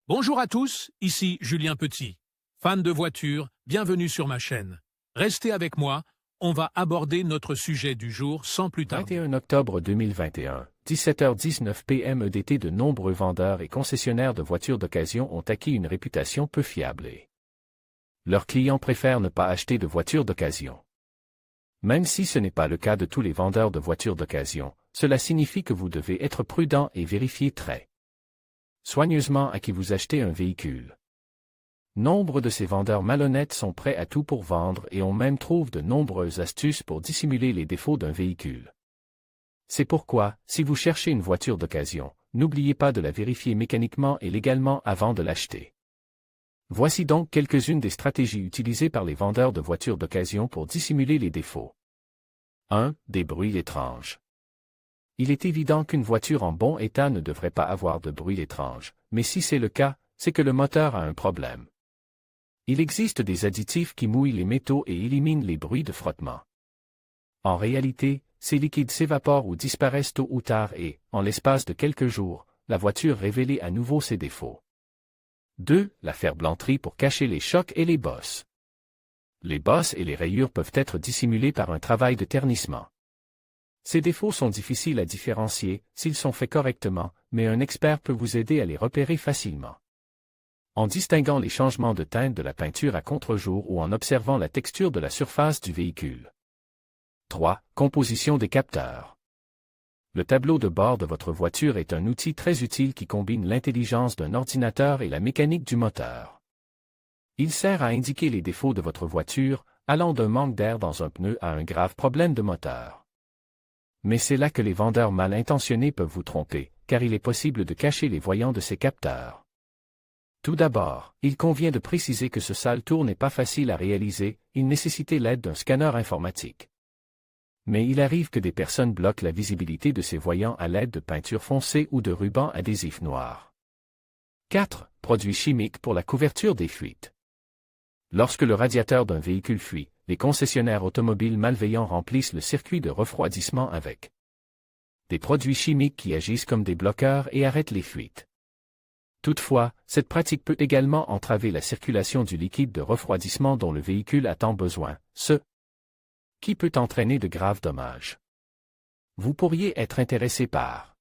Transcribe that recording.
Bonjour à tous, ici Julien Petit. Fan de voitures, bienvenue sur ma chaîne. Restez avec moi, on va aborder notre sujet du jour sans plus tarder. 21 octobre 2021, 17h19 p.m. EDT. De nombreux vendeurs et concessionnaires de voitures d'occasion ont acquis une réputation peu fiable et leurs clients préfèrent ne pas acheter de voitures d'occasion. Même si ce n'est pas le cas de tous les vendeurs de voitures d'occasion, cela signifie que vous devez être prudent et vérifier très soigneusement à qui vous achetez un véhicule. Nombre de ces vendeurs malhonnêtes sont prêts à tout pour vendre et on même trouve de nombreuses astuces pour dissimuler les défauts d'un véhicule. C'est pourquoi, si vous cherchez une voiture d'occasion, n'oubliez pas de la vérifier mécaniquement et légalement avant de l'acheter. Voici donc quelques-unes des stratégies utilisées par les vendeurs de voitures d'occasion pour dissimuler les défauts. 1. Des bruits étranges. Il est évident qu'une voiture en bon état ne devrait pas avoir de bruit étrange, mais si c'est le cas, c'est que le moteur a un problème. Il existe des additifs qui mouillent les métaux et éliminent les bruits de frottement. En réalité, ces liquides s'évaporent ou disparaissent tôt ou tard et, en l'espace de quelques jours, la voiture révèle à nouveau ses défauts. 2. La ferblanterie pour cacher les chocs et les bosses. Les bosses et les rayures peuvent être dissimulées par un travail de ternissement. Ces défauts sont difficiles à différencier s'ils sont faits correctement, mais un expert peut vous aider à les repérer facilement. En distinguant les changements de teinte de la peinture à contre-jour ou en observant la texture de la surface du véhicule. 3. Composition des capteurs. Le tableau de bord de votre voiture est un outil très utile qui combine l'intelligence d'un ordinateur et la mécanique du moteur. Il sert à indiquer les défauts de votre voiture, allant d'un manque d'air dans un pneu à un grave problème de moteur. Mais c'est là que les vendeurs mal intentionnés peuvent vous tromper, car il est possible de cacher les voyants de ces capteurs. Tout d'abord, il convient de préciser que ce sale tour n'est pas facile à réaliser, il nécessitait l'aide d'un scanner informatique. Mais il arrive que des personnes bloquent la visibilité de ces voyants à l'aide de peinture foncée ou de rubans adhésifs noirs. 4. Produits chimiques pour la couverture des fuites. Lorsque le radiateur d'un véhicule fuit, les concessionnaires automobiles malveillants remplissent le circuit de refroidissement avec des produits chimiques qui agissent comme des bloqueurs et arrêtent les fuites. Toutefois, cette pratique peut également entraver la circulation du liquide de refroidissement dont le véhicule a tant besoin, ce qui peut entraîner de graves dommages. Vous pourriez être intéressé par